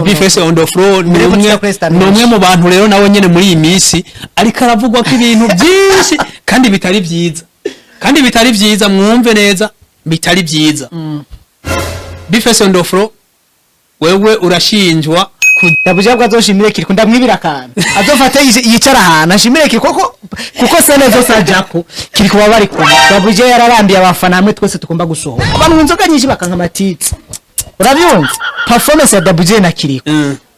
Bifese on the floor numwe mu bantu rero nawe nyene muri iyi misi ariko aravugwa ko ibintu byinshi kandi bitari byiza mwumve neza bitari byiza. Bifese on the floor wewe urashinjwa Dabuje bwa azoshimire Kiriko ndamwibira kandi azofate yicara hana ashimire Kiriko kuko sene zo sajako Kiriko babari ko Dabuje yararambiye abafana hamwe twese tukumba gusohoka abantu inzoga nyinshi bakanka matitsi urabyumva performance ya Dabuje na Kiriko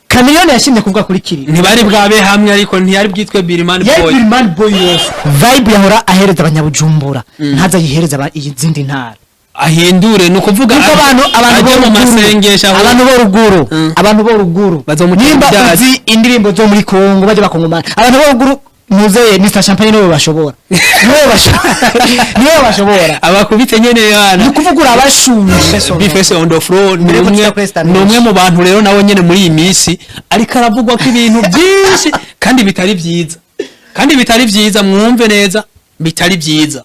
Kamiliyoni yashimye kuvuga kuri Kiriko ntibari bwabe hamwe ariko ntiyari bwitwe Birman Boy Birman Boy vibe yahora ahereza abanyabujumbura ntaza yihereza izindi ntara ahindure no kuvuga abantu mu masengesho abantu bo ruguru nimba uzi indirimbo zo muri Kongo baje bakongomana abantu bo ruguru muzeye Mr Champagne no bashobora niwe bashobora abakubite nyene yana kuvuga urabashunje Bifese on the floor numwe mu bantu rero nawe nyene muri iyi misi ariko aravugwa ko ibintu byinshi kandi bitari byiza mwumve neza bitari byiza.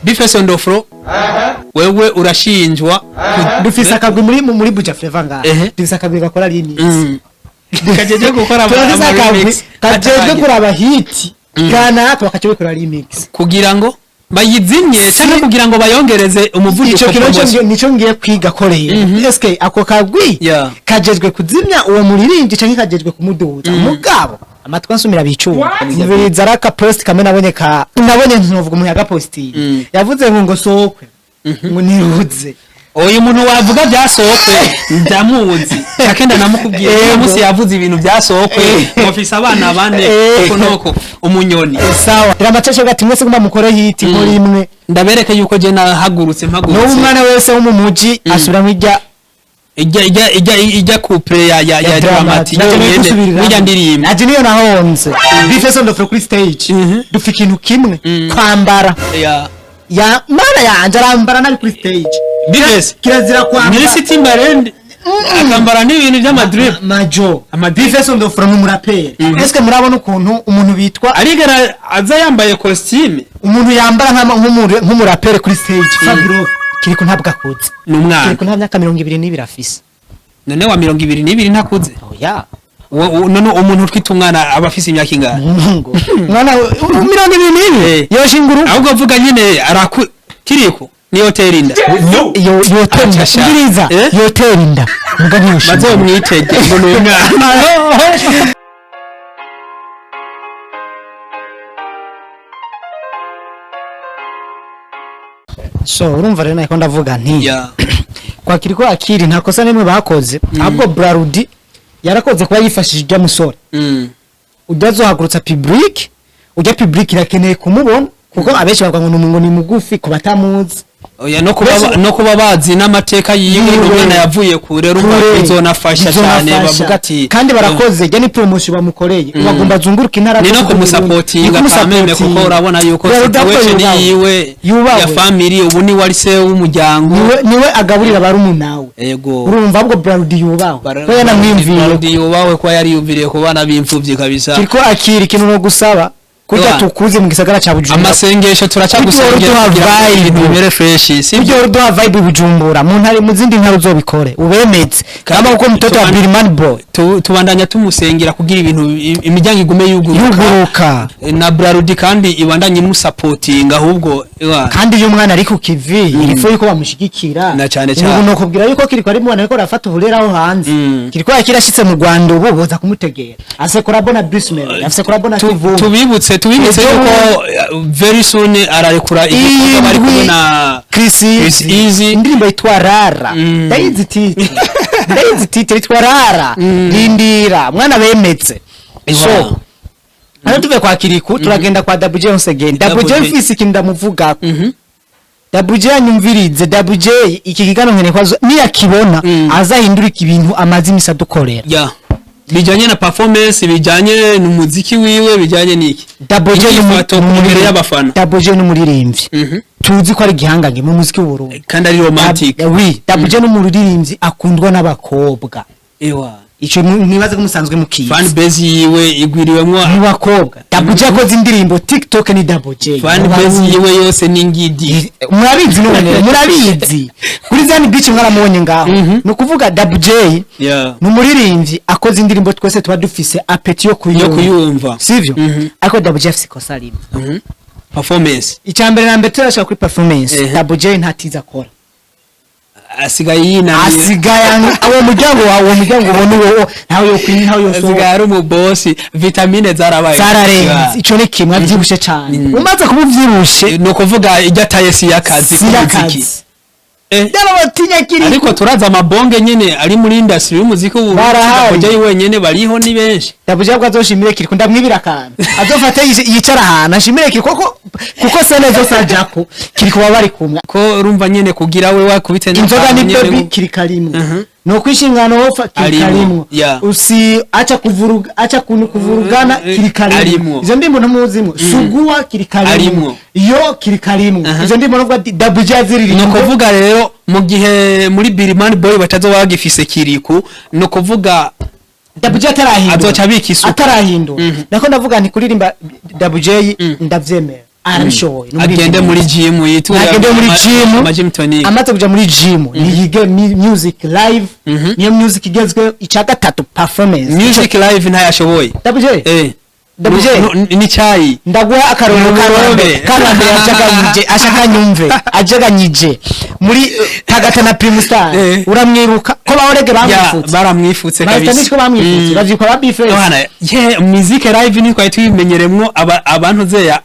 Bifese on the floor wewe urashinjwa dufise akagwi muri Buja Flavor nga dufise akagwi gakora remix kajeje gukora remix kajeje kuraba hit kana twakaje gukora remix kugira ngo bayizimye cyane kugira ngo bayongereze umuvuduko nico ngiye kwiga koreye SK ako kagwi kajejwe kuzimya uwo muririmbyi canke kajejwe kumuduza mugabo amatwa nsumira bicuba nibiriza raka post kamwe nabonye ntuvuga umuyaga post yavuze ngo sokwe ngo niruze uyu muntu wavuga byasokwe ndamuzi akenda namukubwiye umunsi yavuze ibintu byasokwe office abana bane noko umunyoni sawa iramaceshe gati mwese kuma mukore hiti muri imwe ndabereke yuko je nahagurutse mpagurutse no umwana wese wo mu muji asubira mwija ijya couple ya dramatic n'ijya ndirimba aje niyo nahonze Bifese on the floor stage dufite ikintu kimwe kwambara ya mara yanje arambara nabi kuri stage Bifese kirazira kwambara muri city mbarende akambara n'ibintu by'amadrip majo Bifese on the floor n'umuraperi eske murabona ukuntu umuntu bitwa arigara aza yambaye costume umuntu yambara nk'umuraperi kuri stage Fabro Kiriko ntabwo akuze n'umwana Kiriko nta myaka 22 afise none wa 22 ntakuze oya none umuntu twita umwana aba afise imyaka ingana mwana 22 yoshinguru ahubwo avuga nyine Kiriko ni hotel inda yo hotel ngiriza hotel inda muga ntiyoshinguru bazomwitege ngo n'umwana so urumva rero nako ndavuga nti kwa Kiriko akiri nta kosa nimwe bakoze ahubwo Brarudi yarakoze kuba yifashishije musore udazohagurutsa public irakeneye kumubona kuko abeshi bavuga ngo ni mugufi ku batamuzi oya no kuba bazi n'amateka yiwe n'umwana yavuye kure rumva bizonafasha cyane bavuga ati kandi barakoze je ni promotion bamukoreye bagomba zunguruka intara ni no kumusupportinga kameme kuko urabona yuko situation yiwe ya family ubu ni wari se w'umuryango niwe agaburira barumunawe yego urumva ahubwo Brarudi yubaho ko yanamwimviye Brarudi yubaho ko yari yumviriye kubana bimfuvye kabisa Kiriko akiri kintu no gusaba kuja tukuze mu gisagara cha Bujumbura amasengesho turacagusengera ibintu bimere fresh sibyo duha vibe Bujumbura mu ntari mu zindi ntaro zobikore ubemetse kama uko mtoto wa Birman Boy tubandanya tumusengera kugira ibintu imiryango igume yuguruka na Brarudi kandi ibandanye musupporting ahubwo kandi uyu mwana ari ku kivi irifo yuko bamushigikira na cyane ubu no kubwira yuko Kiriko ari mwana ariko rafata uburera aho hanze Kiriko yakirashitse mu Rwanda ubu boza kumutegera asekora bona Brismel asekora bona Kivu tubibutse yuko very soon ararekura igikorwa bari kumwe na Chris Easy indirimbo yitwa Rara ndayizi titi yitwa Rara rindira mwana bemetse so hano tuve kwa Kiriko turagenda kwa Dabuje once again Dabuje mfisi kindamuvuga Dabuje anyumvirize Dabuje iki kigano nkene kwazo niyakibona azahindurika ibintu amazimisa dukorera bijanye na performance bijanye n'umuziki wiwe bijanye niki Dabuje imbere y'abafana Dabuje n'umuririmbyi tuzi ko ari gihangange mu muziki w'Uburundi kandi ari romantic oui Dabuje n'umuririmbyi akundwa n'abakobwa ewa ico nibaze ko musanzwe mukizi fan base yiwe igwiriwemwo mu bakobwa Double J yakoze indirimbo TikTok ni Double J fan base yiwe yose ni ngidi murabizi none murabizi kuri Zani Beach mwaramubonye ngaho no kuvuga Double J n'umuririmbyi akoze indirimbo twese tuba dufise apeti yo kuyumva sivyo ariko Double J afise kosa rimwe performance icambere na mbere turashaka kuri performance Double J ntatiza akora asigaye uwo muryango wawe uwo muryango ubone wowe ntawe yo kwini ntawe yo so asigaye ari umubosi vitamine zararenze ico ni kimwe avyibushe cyane umaze kubuvyibushe no kuvuga ijya tayesi y'akazi k'umuziki batinya kiri ariko turaza amabonge nyene ari muri industry y'umuziki ubu Double wenyene bariho ni benshi Double J azoshimire kiri ndamwibira kandi azofata yicara hana ashimire kiri kuko sene zo sajako kiri kuba bari kumwe ko urumva nyene kugira we wakubite inzoga ni baby kiri karimo no kwishingana wofa kiri karimo usi acha kuvurugana kiri karimo izo ndimo ntamuzimo suguwa kiri karimo yo kiri karimo izo ndimo no Double J aziriri no kuvuga rero mu gihe muri Birman Boy batazo bagifise kiriku no kuvuga Double J atarahinda azoca bikisu atarahinda nako ndavuga nti kuririmba Double J ndavyemera arabishoboye agende muri gym yitura agende muri gym tonic amaze kuja muri gym niyige music live niyo music igezwe icaga 3 performance music live ntayashoboye Double J Double J ni chai ndagwa akarongo karande ashakanyumve muri Tagata na Prime Star uramwiruka ko baorege baramwifutse kabisa niko bamwifutse bavyiko babifese music live ni kwa twimenyeremwo abantu zeya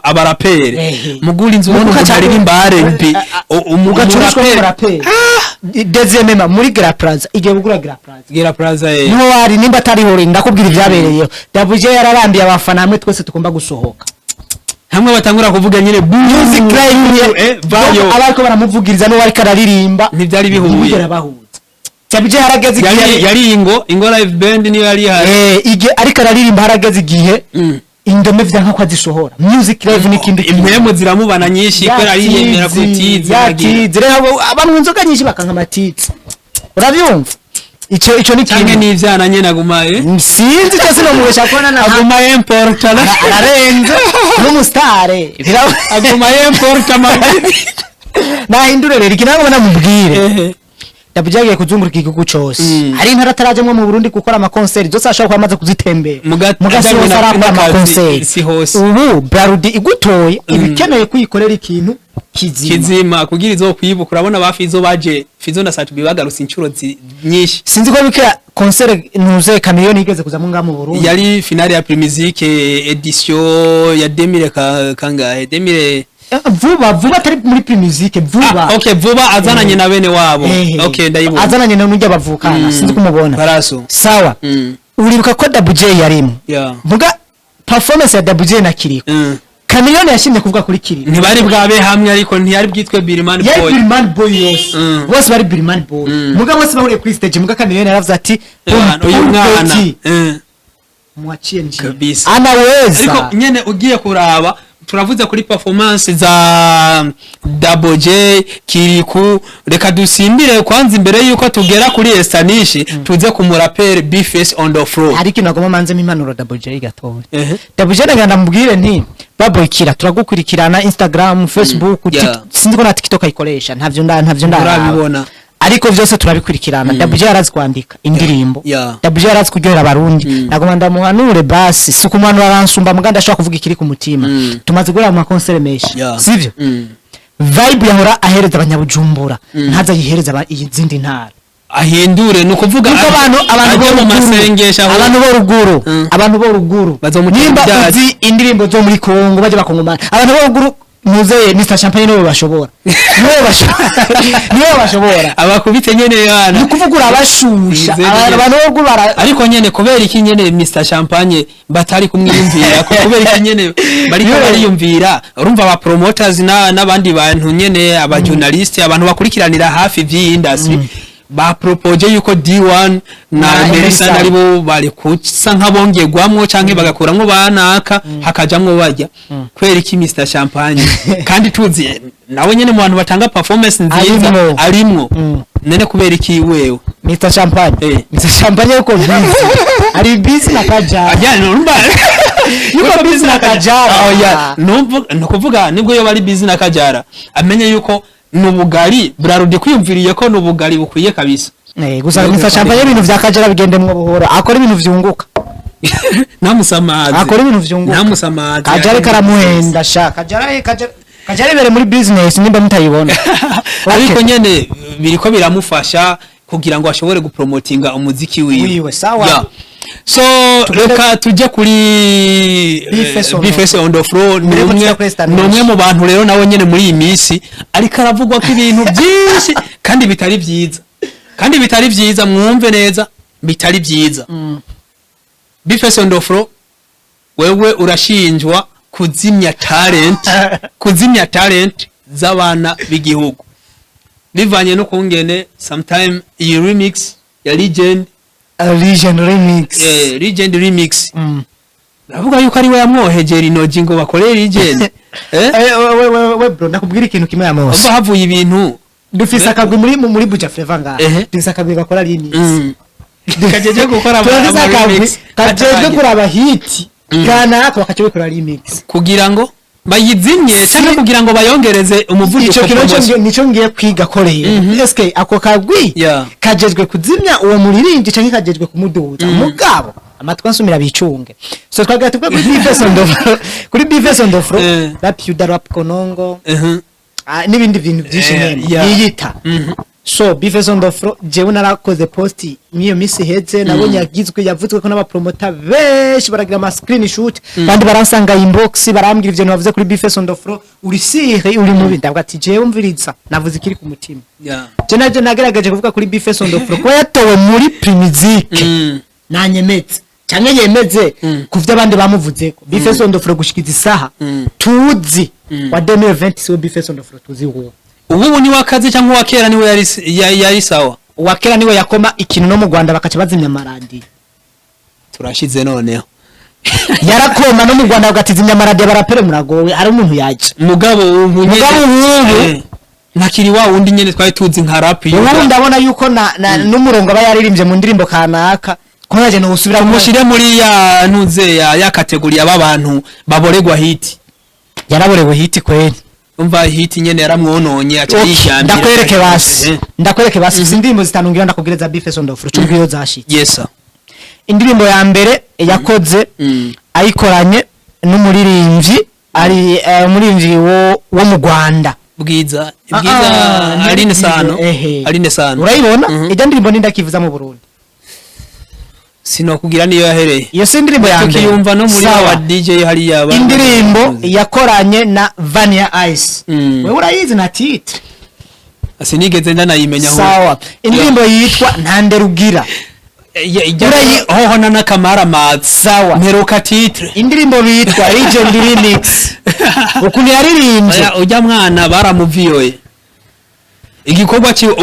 abarapere mugura inzu ubona umutaririmba R&B umugacurapere dezemema muri Gra Plaza igiye gugura Gra Plaza niho wari nimba atari hore ndakubwira ivyabereyeho Double J yararambiye abafana hamwe twese tugomba gusohoka hamwe batangura kuvuga nyine music live bayo abariko baramuvugiriza no wari kararirimba ntivyari bihuye Double J harageze igihe yari ingo live band niyo yari hari ige ariko araririmba harageze igihe indome vya nka kwazisohora music live nikindi impemu ziramubana nyinshi ko ari yemera kutiza abantu inzoga nyinshi bakanka matitsi urabyumva ico ni kimwe n'ivyana nyene agumaye sinzi cyose no mubesha kona na agumaye import ararenze n'umustare agumaye import na hindure rero kinango namubwire Double J yagiye kuzunguruka igihugu cyose hari intara atarajemwe mu Burundi gukora ama concert zose ashaka kwamaze kuzitembera mugasi wose arakora ama concert ubu Brarudi igutoye ibikeneye kuyikorera ikintu kizima kugira izo kwibuka urabona bafizo baje Fizo na Satubi bagarutse incuro nyinshi sinzi ko bikira concert nuze kamiliyoni igeze kuza mu ngamu Burundi yari finale ya Primusique edition ya 2000 kangahe 2000 vuba atari muri Primusique vuba okay vuba azananye na bene wabo okay ndayibona azananye na n'ujya bavukana sinzi kumubona baraso sawa uribuka ko Double J yarimo vuga performance ya Double J na Kiriko Kamiliyoni yashimye kuvuga kuri Kiriko ntibari bwabe hamwe ariko ntiyari bwitwe Birman Boy yari Birman Boy yose bose bari Birman Boy muga bose bahuriye kuri stage muga Kamiliyoni yaravuze ati uyu mwana muachiye nje kabisa anaweza ariko nyene ugiye kuraba turavuze kuri performance za Double J Kiriku reka dusimbire kwanza imbere yuko tugera kuri Estanishi tuze kumurapere B-Face on the floor ariko nagoma manze impanuro Double J gatowe Double J ndaganda mubwire nti Baboy Kira turagukurikirana Instagram Facebook sinzi ko na TikTok ayikoresha ntavyo ndabibona ariko vyose turabikurikirana Double J arazi kwandika indirimbo Double J arazi kuryohera abarundi nagoma ndamuhanure basi sukumwana aransumba muganda ashaka kuvuga ikiri ku mutima tumaze gura mu concert meshi sivyo vibe yahora ahereza abanyabujumbura ntaza yihereza izindi ntara ahindure no kuvuga abantu mu masengesha abantu bo ruguru nimba uzi indirimbo zo muri Kongo baje bakongomana abantu bo ruguru muzeye Mr Champagne no bashobora niwe bashobora abakubite nyene yana nukuvugura abashusha abantu bo ruguru ariko nyene kubera iki nyene Mr Champagne batari kumwiyumvira kubera iki nyene bari bariyumvira urumva aba promoters n'abandi bantu nyene aba journalist abantu bakurikiranira hafi vy'industry ba propose yuko D1 na Melissa naribo bari kusa nkabongerwamwo canke bagakuramwo banaka hakajamwo bajya kwera iki Mr Champagne kandi tuzi nawe nyene mu bantu batanga performance nziza arimwo nene kubera iki wewe Mr Champagne Mr Champagne uko busy ari busy na Kajara ajya numva yuko busy na Kajara no kuvuga nibwo yo bari busy na Kajara amenye yuko nubugari Brarudi kwiyumviriye ko nubugari bukwiye kabisa gusa Mr Champagne ibintu vya Kajara bigendemwe buhoro akora ibintu vyunguka namusamazi akora ibintu vyunguka namusamazi Kajara karamuhenda sha Kajara bere muri business nimba mutayibona ariko nyene biriko biramufasha kugira ngo ashobore gupromotinga umuziki wiwe sawa so reka tujye kuri Bifese on the floor numwe mu bantu rero nawe nyene muri iyi misi ariko aravugwa ko ibintu byinshi kandi bitari byiza mwumve neza bitari byiza Bifese on the floor wewe urashinjwa kuzimya talent z'abana b'igihugu bivanye no kungene sometime iyi remix ya Legend remix navuga yuko ari we yamwohegera inoji ngo bakore Legend we bro ndakubwira ikintu kimwe yamose ubwo havuye ibintu dufise akagwi muri Buja Flavor ngaha dufise akagwi gakora remix kajeje gukora remix kajeje kuraba hit kana ako bakaje gukora remix kugira ngo bayizimye cyangwa kugira ngo bayongereze umuvuduko nico ngiye kwiga koreye SK ako kagwi kajejwe kuzimya uwo muririmbyi canke kajejwe kumuduza mugabo amatwa nsumira bicunge so twagira tubwe kuri Bifese on the floor rap yuda rap konongo n'ibindi bintu byinshi nyene yiyita so Bifese on the floor jewe narakoze post niyo misi heze nabonye yavutswe ko n'abapromota benshi baragira ama screenshot kandi baransanga inbox barambwira ivyo navuze kuri Bifese on the floor uri sire uri mubi ndavuga ati jewe umviriza navuze ikiri ku mutima je naje nagerageje kuvuga kuri Bifese on the floor ko yatowe muri Primizique nanyemetse cyane yemeze kuvya abandi bamuvuzeko Bifese on the floor gushikiza isaha tuzi wa 2020 so Bifese on the floor tuzi ubu ni wakazi cyangwa wakera niwe yari sawa wakera niwe yakoma ikintu no mu Rwanda bakaca bazimya maradi turashize noneho yarakoma no mu Rwanda bagatizimya maradi barapere muragowe hari umuntu yaje mugabo ubu nakiri wa wundi nyene twari tuzi nka rap ubu ndabona yuko n'umurongo aba yaririmbye mu ndirimbo kanaka ko yaje no usubira mushire muri ya ntuze ya kategori y'abantu baboregwa hit yaraborewe hit kweli umva hit nyene yaramwononye atiyijyambira ndakwereke basi indirimbo zitanungira ndakubwireza Bifese on the floor cy'ubwiyo zashitse yes sir indirimbo ya mbere yakoze ayikoranye n'umuririmbyi ari umuririmbyi wo mu Rwanda bwiza Aline Sano urayibona ijya ndirimbo nindakivuza mu Burundi sinokugira niyo yahereye iyo si indirimbo ya mbere tukiyumva no muri wa DJ hari yaba indirimbo yakoranye na Vanilla Ice wewe urayizi na titre asinigeze ndanayimenya aho sawa indirimbo yitwa Ntanderugira hoho na Kamara Mats sawa mperuka titre indirimbo bitwa Legend remix ukuntu yaririmbye ujya mwana baramuviyoye igikorwa cyo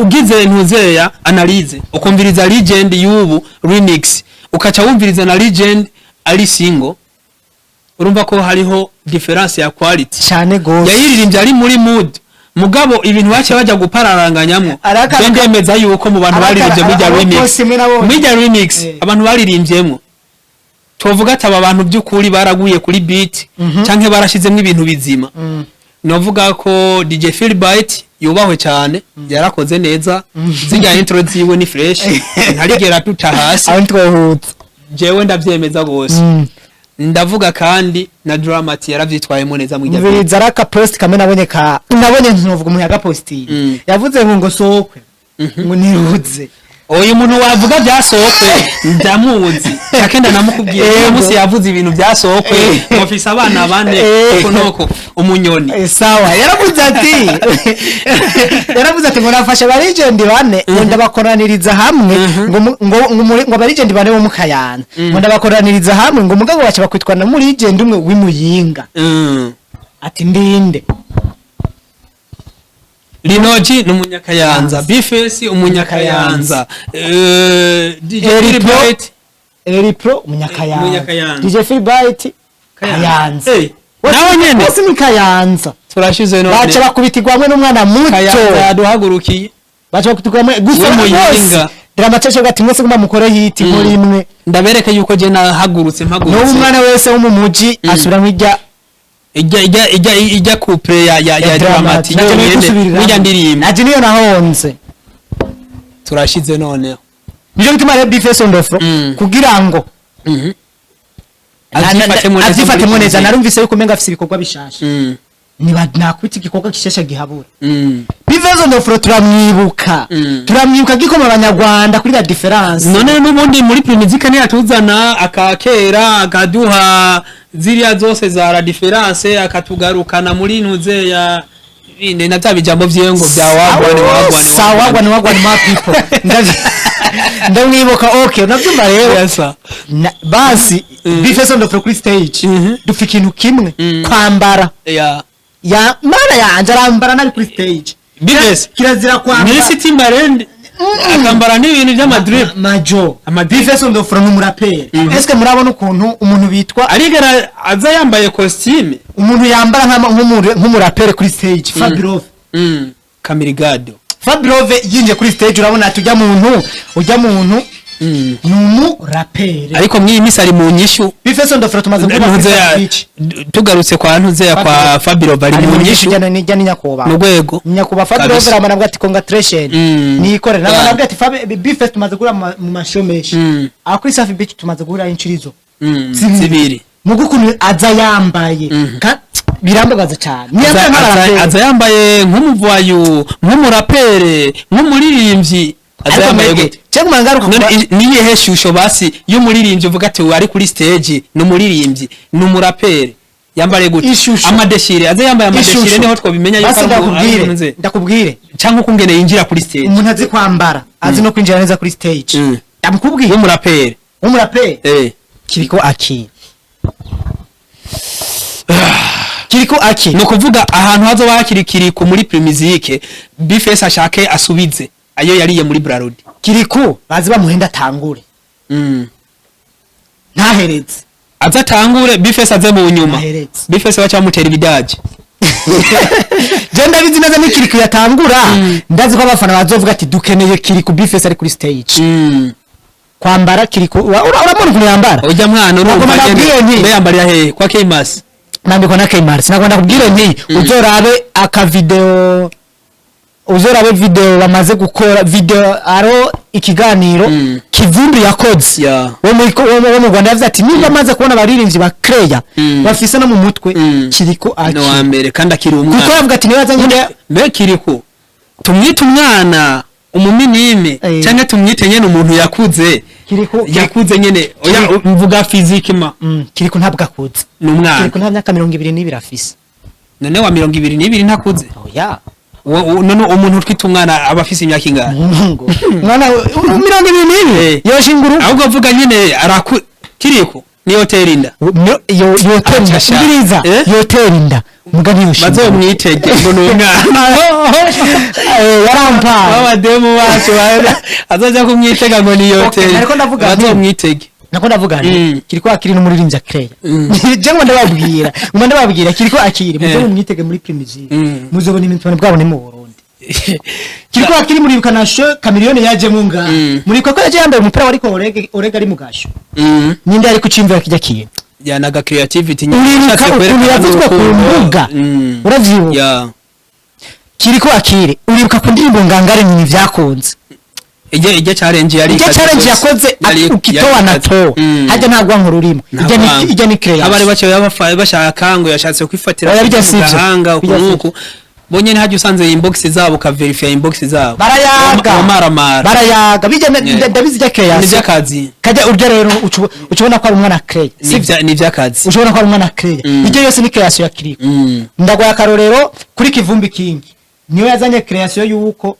ugize ntuzeya analyze ukumviriza Legend y'ubu remix ukaca wumviriza na Legend ari single urumva ko hariho difference ya quality cyane gose yayiririmbye ari muri mood mugabo ibintu bace bajya gupararanganyamwo ndemeza yuko mu bantu baririmbye muri remix abantu baririmbyemo tuvuga ati aba bantu by'ukuri baraguye kuri beat canke barashizemo ibintu bizima novuga ko DJ Philbite yubahwe cyane yarakoze neza zijya intro ziwe ni fresh ntarigera tuta hasi aho twehutse jewe ndavyemeza gose ndavuga kandi na Dramat yaravyitwayemo neza mu gihe mviriza raka post kamwe nabonye ntuvuga umuntu yagaposti yavuze ngo sokwe ngo niruze uyu muntu wavuga byasokwe ndamuzi akenda namukubwiye umunsi yavuze ibintu byasokwe ofisa abana bane konoko umunyoni sawa yaravuze ati ngo nafashe ba Legend bane ngo ndabakoraniriza hamwe ngo ba Legend bane bo mukayana ngo ndabakoraniriza hamwe ngo mugabo bace bakwitwa na muri Legend umwe w'imuyinga ati ndinde Linoji n'umunyakayanza, Bifesi umunyakayanza, DJ Eri Pro, Philbright Eri Pro umunyakayanza, Umunyakayanza. DJ Philbright Kayanza. nawe nyene Bose ni Kayanza. turashize none Baca bakubitirwa hamwe n'umwana muto. Kayanza yaduhagurukiye Baca bakubitirwa hamwe gusa We bose. Muyinga. Drama Church gati mwese kuma mukore hiti muri imwe. ndabereke yuko je nahagurutse No mpagurutse umwana wese wo mu muji asubira mw'ijya ijya couple ya Dramati yo nyene burya ndirimba Naje niyo nahonze. turashize none Nijo gituma rero Bifeso ndofro kugira ngo azifate neza narumvise yuko menga afise ibikorwa bishasha. Niba nakwita igikorwa gishasha gihabura. Bifeso ndofro turamwibuka. Turamwibuka gikoma abanyarwanda kuri la difference. none n'ubundi muri Primizika ni atuzana akakera akaduha ziriya zose za la difference akatugarukana muri ntuze ya binde na bya bijambo vyengo bya wagwane ma people. Ndamwibuka okay unavyumva rero. Basi Bifeso ndofro kuri stage dufika ikintu kimwe kwambara. Ya mana yanje arambara nari kuri stage. Bifesi Kirazira kwambara. Messi Timberland akambara n'ibintu by'amadrip Majo. Bifeso ndofro n'umuraperi. Eske murabona ukuntu umuntu bitwa arigera aza yambaye costume umuntu yambara nk'umuraperi kuri stage Fabirove. Kamirigado Fabirove yinje kuri stage urabona ati ujya muntu n'umuraperi ariko mw'iyi misi ari mu nyishu Bifeso ndofro tumaze kuba tugarutse kwa ntuze ya kwa Fabirove ari mu nyishu njya n'inyakuba mu rwego nyakuba Fabirove ramana bwa ati congratulation nikore namana bwa ati Bifeso tumaze gura mu mashomeshi akuri Safi Beach tumaze gura inchirizo zibiri mugukuntu aza yambaye birambabaza cyane aza yambaye nk'umuvayu nk'umurapere nk'umuririmbyi aza yambaye gute cyangwa mangaruka niye heshusho basi y'umuririmbyi uvuga ati ari kuri stage n'umuririmbyi n'umurapere yambare gute amadeshire aza yambaye amadeshire niho twabimenya yuko ndakubwire cyangwa ukungene yinjira kuri stage umuntu azi kwambara azi no kwinjira neza kuri stage ndamukubwiye umurapere kiriko aki no kuvuga ahantu hazo bakirikiri ku muri Primizike Bifeso ashake asubize ayo yariye muri Bralud kiriko bazi bamuhenda tangure ntaheretse aza tangure Bifeso aze mu nyuma Bifeso bacamutera ibidaje je ndabizi neza ni kiriko yatangura ndazi ko abafana bazovuga ati dukeneye kiriko Bifeso ari kuri stage kwambara kiriko urabona ukuntu yambara ujya mwana urumva yambarira he kwa Kmasi nambiko na Kmars nagomba kubwira nti uzorabe video bamaze gukora video aro ikiganiro Kivumbi yakoze wo mu Rwanda yavuze ati niba amaze kubona abaririmbyi ba Creya bafise no mu mutwe kiriko aki no wambere kandi akiri umwana kuko yavuga ati niba azanye mbe kiriko tumwita umwana umuminime cyangwa tumwite nyene umuntu yakuze nyene oya mvuga physique ma kiriko ntabwo akuze n'umwana kiriko nta myaka 22 afise none wa 22 ntakuze oya none umuntu utwita umwana aba afise imyaka ingana mwana 22 yoshinguru ahubwo avuga nyene kiriko ni hoterinda yoterinda mugani yushinguru bazomwitege ngo n'umwana yarampa abademu bacu azaza kumwitega ngo ni hoteri bazomwitege nako ndavuga kiriko akiri no muririmbyi Creya je ngo ndababwira kiriko akiri muzo mwitege muri Primizike muzobona imintu bwabone mu Burundi kiriko akiri muri kanasho Chameleone yaje munga muri koko yaje yambaye umupira wariko orega ari mugasho ninde ari kucimvira kijya kiye yanaga creativity nyinshi yavuga ku mbuga uravyibuka kiriko akiri uribuka ku ndirimbo ngangare nyine vyakunze ije challenge yakoze ukitoa na to haje ntagwa nkururimo ije ni Creya abari bacho bashaka ngo yashatse kwifatira gahanga ukunuku bonye haje usanze inbox zabo ka verify inbox zabo barayaga bije ndabizi je Creya ni byakazi kaje urya rero ucubona ko ari umwana Creya ni byakazi ucubona ko ari umwana Creya ije yose ni creation ya Kiriko ndagwa akarorero kuri Kivumbi King niwe yazanye creation yuko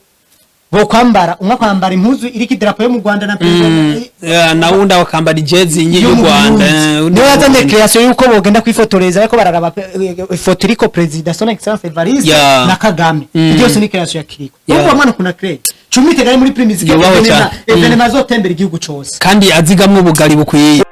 bo kwambara umwe kwambara impuzu iriko idarapo yo mu Rwanda na president na wundi akambara ijezi y'u Rwanda niyo yazanye creation yuko bogenda kwifotoreza ariko bararaba ifoto iriko president son excellence Evariste na Kagame byose ni creation ya Kiriko uko mwana kuna create cumi tegari muri primus evenema zotembera igihugu cyose kandi azigamwe ubugari bukwiye